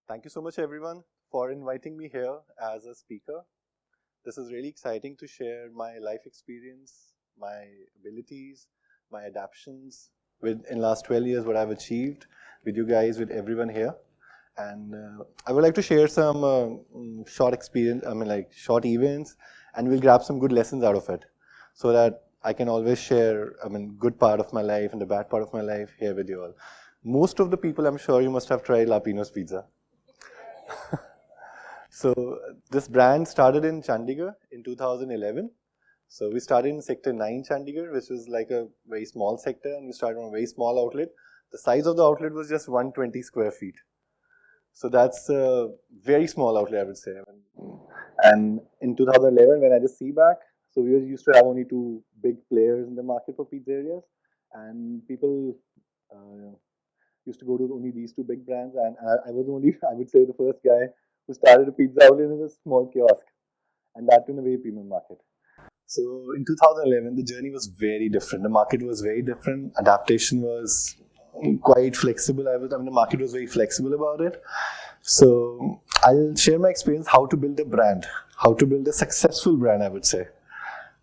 Thank you so much, everyone, for inviting me here as a speaker. This is really exciting to share my life experience, my abilities, my adaptations with in last 12 years what I've achieved with you guys, with everyone here. And I would like to share some short experience, like short events, and we'll grab some good lessons out of it so that I can always share, good part of my life and the bad part of my life here with you all. Most of the people, I'm sure you must have tried Lapino's Pizza. So this brand started in Chandigarh in 2011. So we started in Sector 9 Chandigarh, which is like a very small sector, and we started on a very small outlet. The size of the outlet was just 120 square feet. So that's a very small outlet, I would say. And in 2011, when I just see back, so we used to have only two big players in the market for pizza areas, and people used to go to only these two big brands, and I was only, I would say, the first guy who started a pizza outlet in a small kiosk, and that in a very premium market. So in 2011, the journey was very different. The market was very different. Adaptation was quite flexible. The market was very flexible about it. So I'll share my experience how to build a brand, how to build a successful brand, I would say.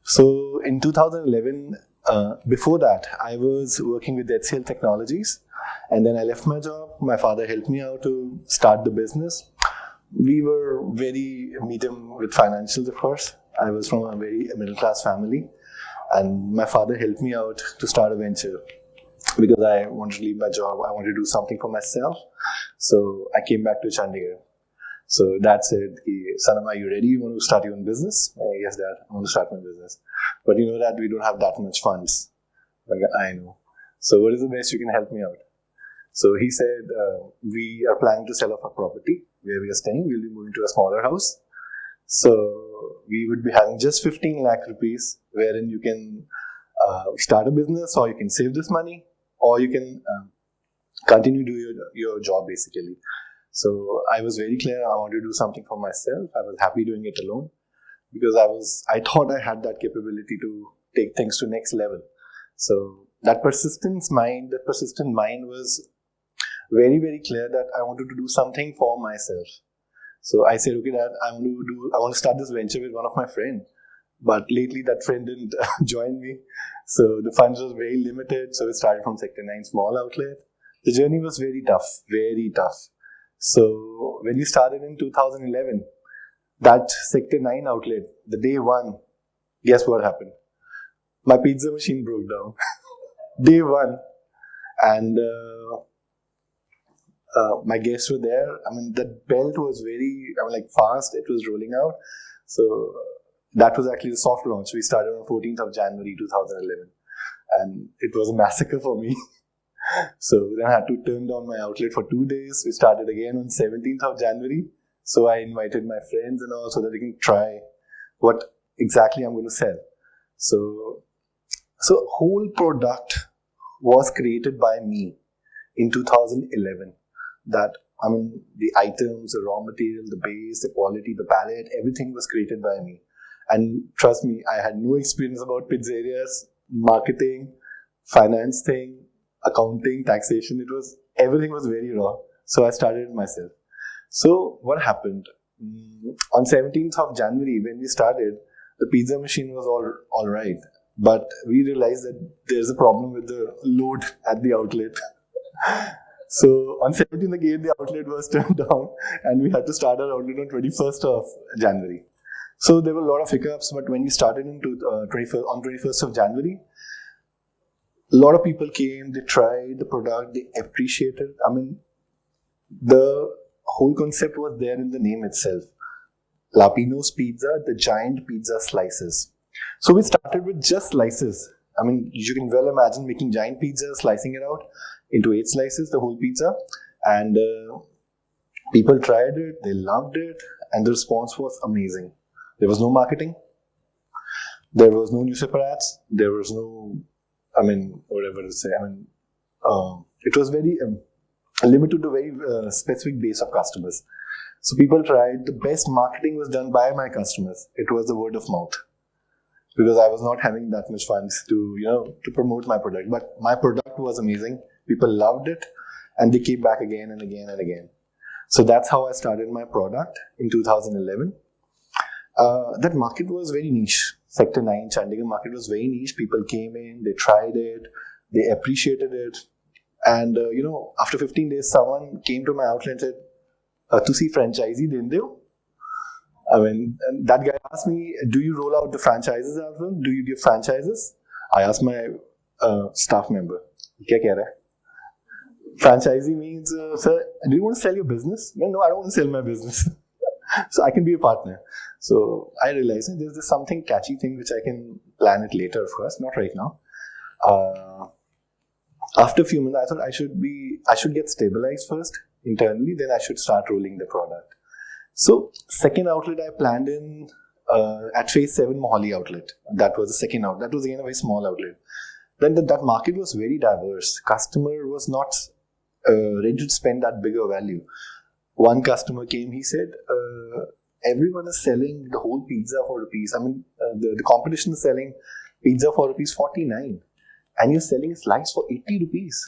So in 2011, before that, I was working with HCL Technologies, and then I left my job. My father helped me out to start the business. We were very medium with financials, of course. I was from a very middle-class family, and my father helped me out to start a venture because I wanted to leave my job. I wanted to do something for myself. So I came back to Chandigarh. So Dad said, Sanam, are you ready? You want to start your own business? Yes, Dad, I want to start my business. But you know that we don't have that much funds. I know. So what is the best you can help me out? So he said, we are planning to sell off our property where we are staying. We'll be moving to a smaller house. So we would be having just 15 lakh rupees, wherein you can start a business, or you can save this money, or you can continue do your job basically. So I was very clear I wanted to do something for myself. I was happy doing it alone because I thought I had that capability to take things to next level. So that persistent mind was very, very clear that I wanted to do something for myself. So I said, okay, Dad, I want to start this venture with one of my friends. But lately that friend didn't join me. So the funds was very limited. So we started from Sector 9 small outlet. The journey was very tough, very tough. So when we started in 2011, that Sector 9 outlet, the day one, guess what happened? My pizza machine broke down. Day one. And my guests were there. The belt was very, fast. It was rolling out. So that was actually the soft launch. We started on 14th of January 2011. And it was a massacre for me. So then I had to turn down my outlet for 2 days. We started again on 17th of January. So I invited my friends and all so that they can try what exactly I'm going to sell. So whole product was created by me in 2011. The items, the raw material, the base, the quality, the palette, everything was created by me. And trust me, I had no experience about pizzerias, marketing, finance thing, accounting, taxation. Everything was very raw. So I started it myself. So what happened? On 17th of January, when we started, the pizza machine was all right. But we realized that there's a problem with the load at the outlet. So on 17th again, the outlet was turned down, and we had to start our outlet on 21st of January. So there were a lot of hiccups, but when we started on 21st of January, a lot of people came, they tried the product, they appreciated. The whole concept was there in the name itself. Lapino's Pizza, the giant pizza slices. So we started with just slices. You can well imagine making giant pizza, slicing it out into 8 slices, the whole pizza. And people tried it, they loved it, and the response was amazing. There was no marketing. There was no newspaper ads. There was no, whatever to say. It was very limited to a very specific base of customers. So people tried. The best marketing was done by my customers. It was the word of mouth. Because I was not having that much funds to promote my product. But my product was amazing. People loved it, and they came back again and again and again. So that's how I started my product in 2011. That market was very niche. Sector 9 Chandigarh market was very niche. People came in, they tried it, they appreciated it. And, after 15 days, someone came to my outlet and said, "Tusi franchisee dende ho?" And that guy asked me, "Do you roll out the franchises as well? Do you give franchises?" I asked my staff member, "Kya keh raha hai?" Franchisee means, "Sir, do you want to sell your business?" No, I don't want to sell my business. So I can be a partner. So I realized there's something catchy thing which I can plan it later, of course, not right now. After a few months, I thought I should get stabilized first internally, then I should start rolling the product. So second outlet I planned in at phase 7 Mohali outlet. That was the second outlet. That was again a very small outlet. Then that market was very diverse. Customer was not ready to spend that bigger value. One customer came, he said, "Everyone is selling the whole pizza for rupees. I mean, the competition is selling pizza for rupees 49 and you're selling a slice for 80 rupees.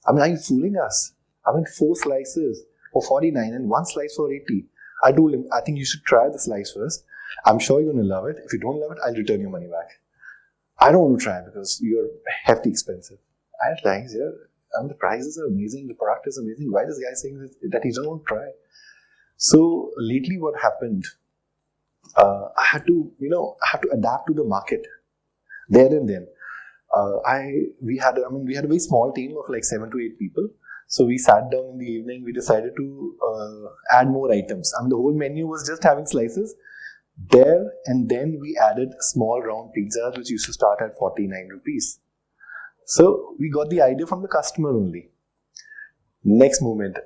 I mean, are you fooling us? I mean, 4 slices for 49 and 1 slice for 80. I told him, "I think you should try the slice first. I'm sure you're going to love it. If you don't love it, I'll return your money back. I don't want to try because you're hefty expensive." I realized, the prices are amazing, the product is amazing. Why is this guy saying that he doesn't want to try? So lately what happened, I had to adapt to the market there and then. We had a very small team of like 7 to 8 people. So we sat down in the evening, we decided to add more items. I mean, the whole menu was just having slices there, and then we added small round pizzas which used to start at 49 rupees. So we got the idea from the customer only. Next moment,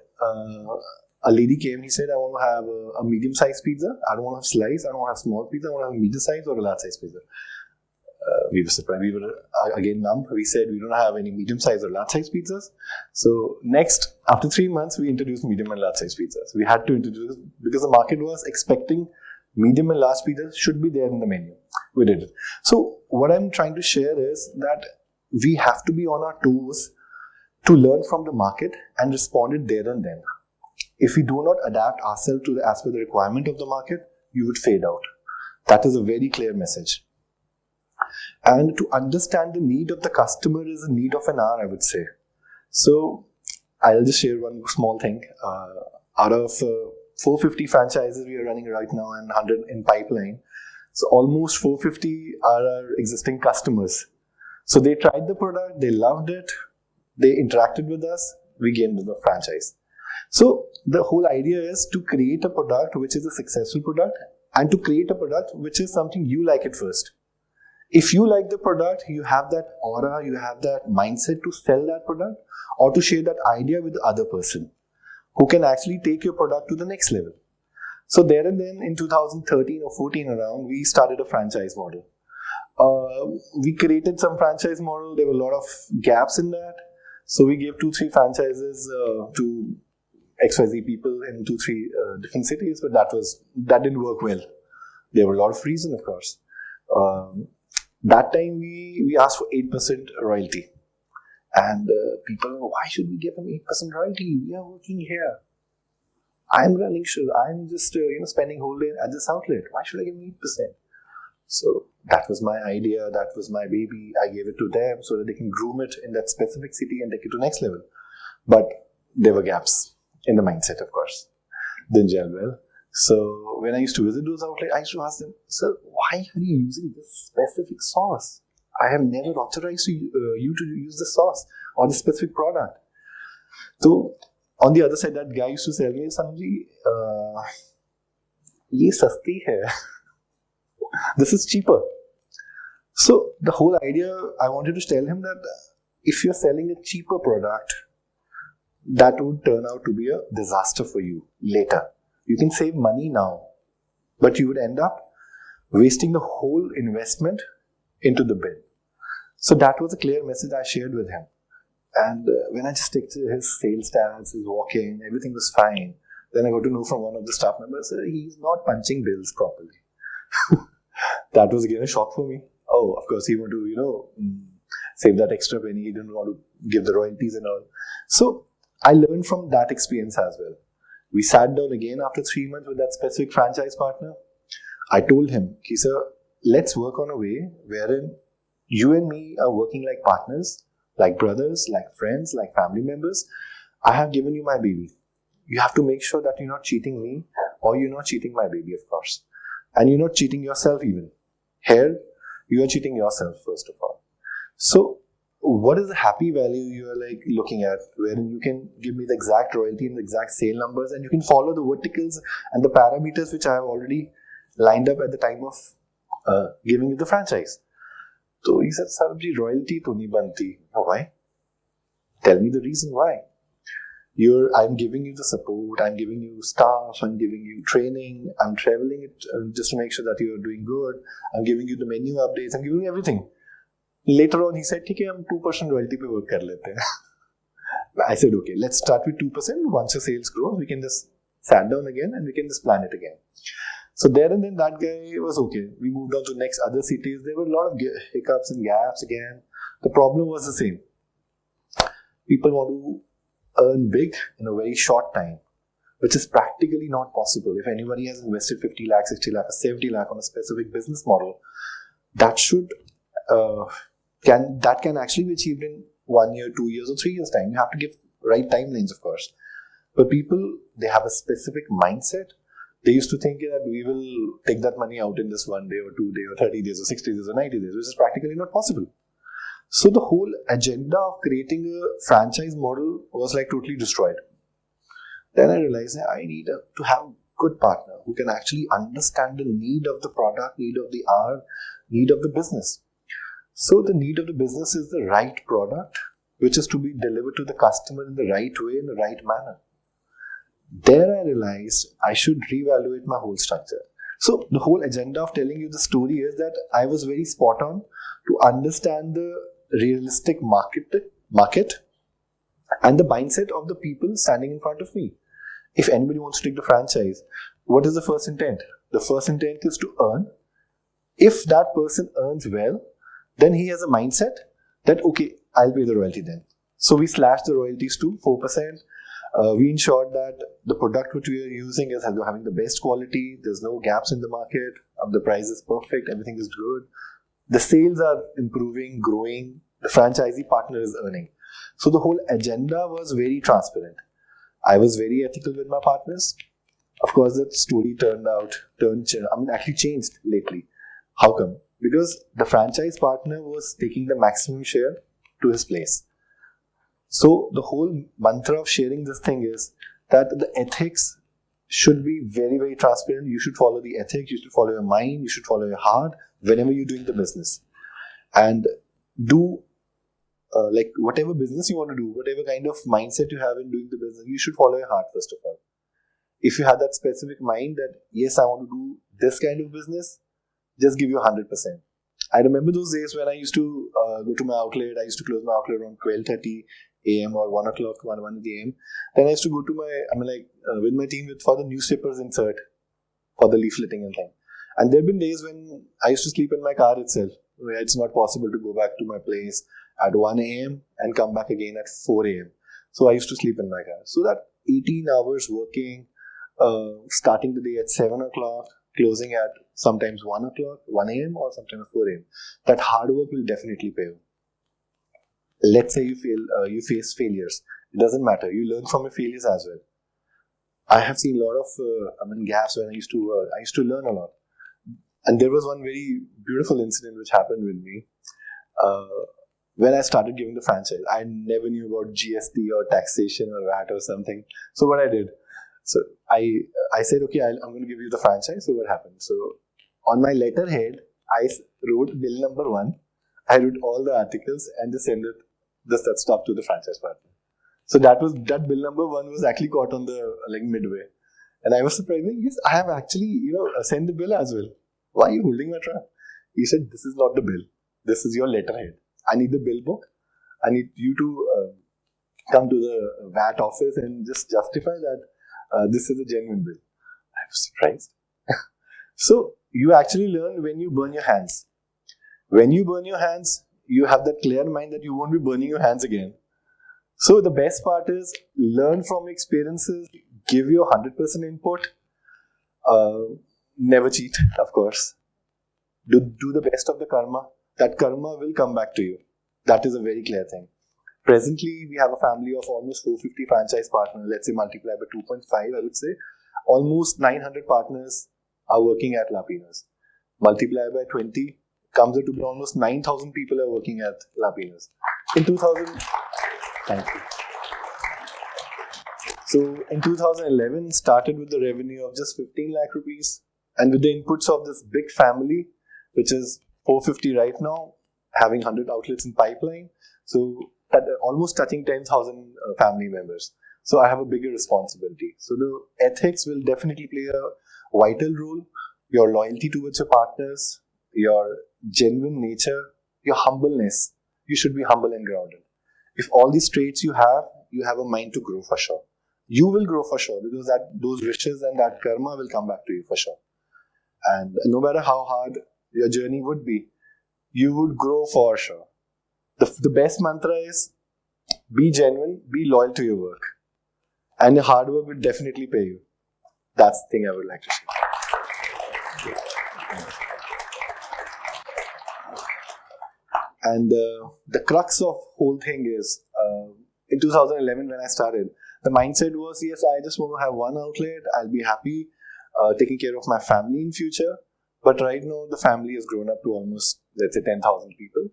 a lady came, he said, "I want to have a medium-sized pizza. I don't want to have slice, I don't want to have small pizza, I want to have a medium-sized or a large-sized pizza." We were surprised. We were again numb. We said we don't have any medium-sized or large-sized pizzas. So next, after 3 months, we introduced medium and large-sized pizzas. We had to introduce because the market was expecting medium and large pizzas should be there in the menu. We did it. So what I'm trying to share is that we have to be on our toes to learn from the market and respond it there and then. If we do not adapt ourselves to as per the requirement of the market, you would fade out. That is a very clear message. And to understand the need of the customer is a need of an hour, I would say. So I'll just share one small thing. Out of 450 franchises we are running right now and 100 in pipeline, so almost 450 are our existing customers. So they tried the product, they loved it, they interacted with us, we gave them a franchise. So the whole idea is to create a product which is a successful product and to create a product which is something you like it first. If you like the product, you have that aura, you have that mindset to sell that product or to share that idea with the other person who can actually take your product to the next level. So there and then in 2013 or 14 around, we started a franchise model. We created some franchise model. There were a lot of gaps in that. So we gave 2-3 franchises to XYZ people in 2-3 different cities, but that didn't work well. There were a lot of reasons, of course. That time we asked for 8% royalty. And people, "Why should we give them 8% royalty? We are working here. I'm running shows. I'm just spending whole day at this outlet. Why should I give them 8%? So that was my idea. That was my baby. I gave it to them so that they can groom it in that specific city and take it to next level. But there were gaps in the mindset, of course. Didn't gel well. So when I used to visit those outlets, I used to ask them, "Sir, why are you using this specific sauce? I have never authorized you to use the sauce or the specific product." So on the other side, that guy used to tell me, "Sanamji, ye sasti hai. This is cheaper." So the whole idea, I wanted to tell him that if you're selling a cheaper product, that would turn out to be a disaster for you later. You can save money now, but you would end up wasting the whole investment into the bin. So that was a clear message I shared with him. And when I just took to his sales stance, his walking, everything was fine. Then I got to know from one of the staff members, he's not punching bills properly. That was again a shock for me. Oh, of course, he wanted to, save that extra penny. He didn't want to give the royalties and all. So I learned from that experience as well. We sat down again after 3 months with that specific franchise partner. I told him, sir, let's work on a way wherein you and me are working like partners, like brothers, like friends, like family members. I have given you my baby. You have to make sure that you're not cheating me or you're not cheating my baby, of course. And you're not cheating yourself even. Here, you are cheating yourself, first of all. So, what is the happy value you are like looking at, wherein you can give me the exact royalty and the exact sale numbers, and you can follow the verticals and the parameters which I have already lined up at the time of giving you the franchise. So he said, Sarabji, royalty to nahi banti. Oh, why? Tell me the reason why. I'm giving you the support, I'm giving you staff, I'm giving you training, I'm traveling it just to make sure that you're doing good, I'm giving you the menu updates, I'm giving you everything. Later on, he said, okay, हम 2% royalty पे work कर लेते हैं. I said, okay, let's start with 2%. Once your sales grow, we can just sat down again and we can just plan it again. So there and then that guy was okay. We moved on to next other cities. There were a lot of hiccups and gaps again. The problem was the same. People want to earn big in a very short time, which is practically not possible. If anybody has invested 50 lakh, 60 lakh, 70 lakh on a specific business model, that should can actually be achieved in 1 year, 2 years, or 3 years time. You have to give right timelines, of course. But people, they have a specific mindset. They used to think that we will take that money out in this 1 day or 2 days or 30 days or 60 days or 90 days, which is practically not possible. So the whole agenda of creating a franchise model was like totally destroyed. Then I realized that I need to have a good partner who can actually understand the need of the product, need of the hour, need of the business. So the need of the business is the right product, which is to be delivered to the customer in the right way, in the right manner. There I realized I should reevaluate my whole structure. So the whole agenda of telling you the story is that I was very spot on to understand the realistic market and the mindset of the people standing in front of me. If anybody wants to take the franchise, what is the first intent? The first intent is to earn. If that person earns well, then he has a mindset that, okay, I'll pay the royalty then. So we slashed the royalties to 4%. We ensured that the product which we are using is having the best quality. There's no gaps in the market. The price is perfect. Everything is good. The sales are improving, growing. The franchisee partner is earning. So the whole agenda was very transparent. I was very ethical with my partners. Of course, that story actually changed lately. How come? Because the franchise partner was taking the maximum share to his place. So the whole mantra of sharing this thing is that the ethics should be very, very transparent. You should follow the ethics, you should follow your mind, you should follow your heart whenever you're doing the business. And do like whatever business you want to do, whatever kind of mindset you have in doing the business, you should follow your heart first of all. If you have that specific mind that, yes, I want to do this kind of business, just give you 100%. I remember those days when I used to go to my outlet. I used to close my outlet around 12:30 a.m. or 1 o'clock, 1 a.m. Then I used to go to with my team for the newspapers insert, for the leafleting and thing. And there have been days when I used to sleep in my car itself, where it's not possible to go back to my place at 1 a.m. and come back again at 4 a.m. So I used to sleep in my car. So that 18 hours working, starting the day at 7 o'clock, closing at sometimes 1 o'clock, 1 a.m. or sometimes 4 a.m. That hard work will definitely pay you. Let's say you face failures. It doesn't matter. You learn from your failures as well. I have seen a lot of gaps when I used to learn a lot. And there was one very beautiful incident which happened with me. When I started giving the franchise, I never knew about GST or taxation or VAT or something. So what I did, so I said, okay, I'm going to give you the franchise. So what happened? So on my letterhead, I wrote bill number 1. I wrote all the articles and just sent it, that stuff to the franchise partner. So that bill number 1 was actually caught on the midway. And I was surprised, yes, I have actually, sent the bill as well. Why are you holding my trap? He said, this is not the bill. This is your letterhead. I need the bill book. I need you to come to the VAT office and just justify that this is a genuine bill. I was surprised. So you actually learn when you burn your hands. When you burn your hands, you have that clear mind that you won't be burning your hands again. So the best part is learn from experiences, give your 100% input, never cheat, of course. Do the best of the karma. That karma will come back to you. That is a very clear thing. Presently, we have a family of almost 450 franchise partners. Let's say multiply by 2.5, I would say. Almost 900 partners are working at Lapinas. Multiply by 20, comes out to be almost 9,000 people are working at Lapinas. In 2000, thank you. So in 2011, started with the revenue of just 15 lakh rupees. And with the inputs of this big family, which is 450 right now, having 100 outlets in pipeline. So almost touching 10,000 family members. So I have a bigger responsibility. So the ethics will definitely play a vital role. Your loyalty towards your partners, your genuine nature, your humbleness. You should be humble and grounded. If all these traits you have a mind to grow for sure. You will grow for sure because those wishes and that karma will come back to you for sure. And no matter how hard your journey would be, you would grow for sure. The best mantra is be genuine, be loyal to your work. And your hard work will definitely pay you. That's the thing I would like to say. And the crux of whole thing is, in 2011 when I started, the mindset was, yes, I just want to have one outlet. I'll be happy taking care of my family in future. But right now, the family has grown up to almost, let's say, 10,000 people.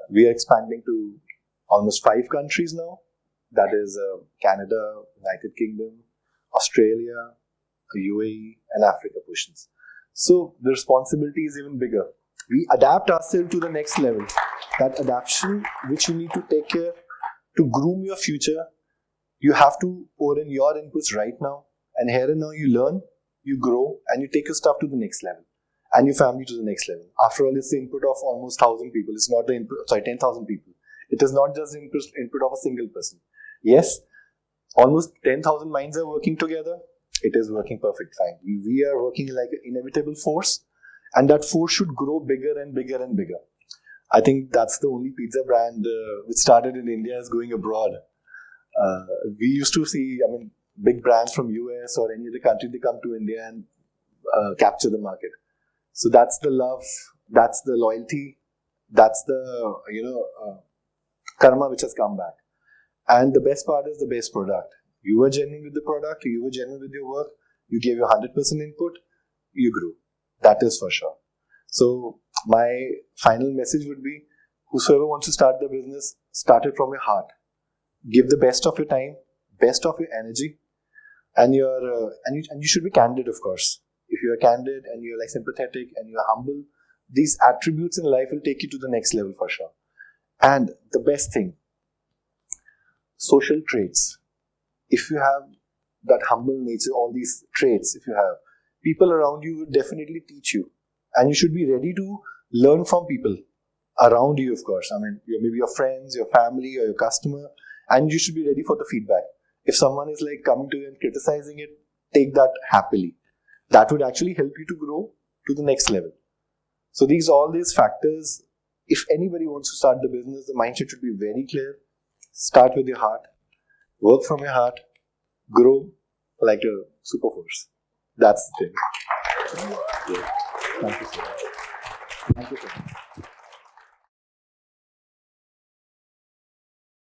We are expanding to almost 5 countries now. That is Canada, United Kingdom, Australia, UAE, and Africa portions. So the responsibility is even bigger. We adapt ourselves to the next level. That adaptation, which you need to take care to groom your future, you have to pour in your inputs right now. And here and now you learn, you grow, and you take your stuff to the next level. And your family to the next level. After all, it's the input of almost 1,000 people. It's not the input, 10,000 people. It is not just the input of a single person. Yes, almost 10,000 minds are working together. It is working perfect fine. We are working like an inevitable force. And that force should grow bigger and bigger and bigger. I think that's the only pizza brand which started in India is going abroad. We used to see, big brands from US or any other country, they come to India and capture the market. So that's the love, that's the loyalty, that's the, karma which has come back. And the best part is the best product. You were genuine with the product, you were genuine with your work, you gave your 100% input, you grew. That is for sure. So my final message would be, whosoever wants to start the business, start it from your heart. Give the best of your time, best of your energy, and you should be candid, of course. If you are candid and you're sympathetic and you're humble, these attributes in life will take you to the next level for sure. And the best thing, social traits. If you have that humble nature, all these traits, if you have, people around you will definitely teach you. And you should be ready to learn from people around you, of course. Maybe your friends, your family, or your customer. And you should be ready for the feedback. If someone is coming to you and criticizing it, take that happily. That would actually help you to grow to the next level. So all these factors, if anybody wants to start the business, the mindset should be very clear. Start with your heart. Work from your heart. Grow like a super force. That's the thing. Yeah. Thank you so much. Thank you so much.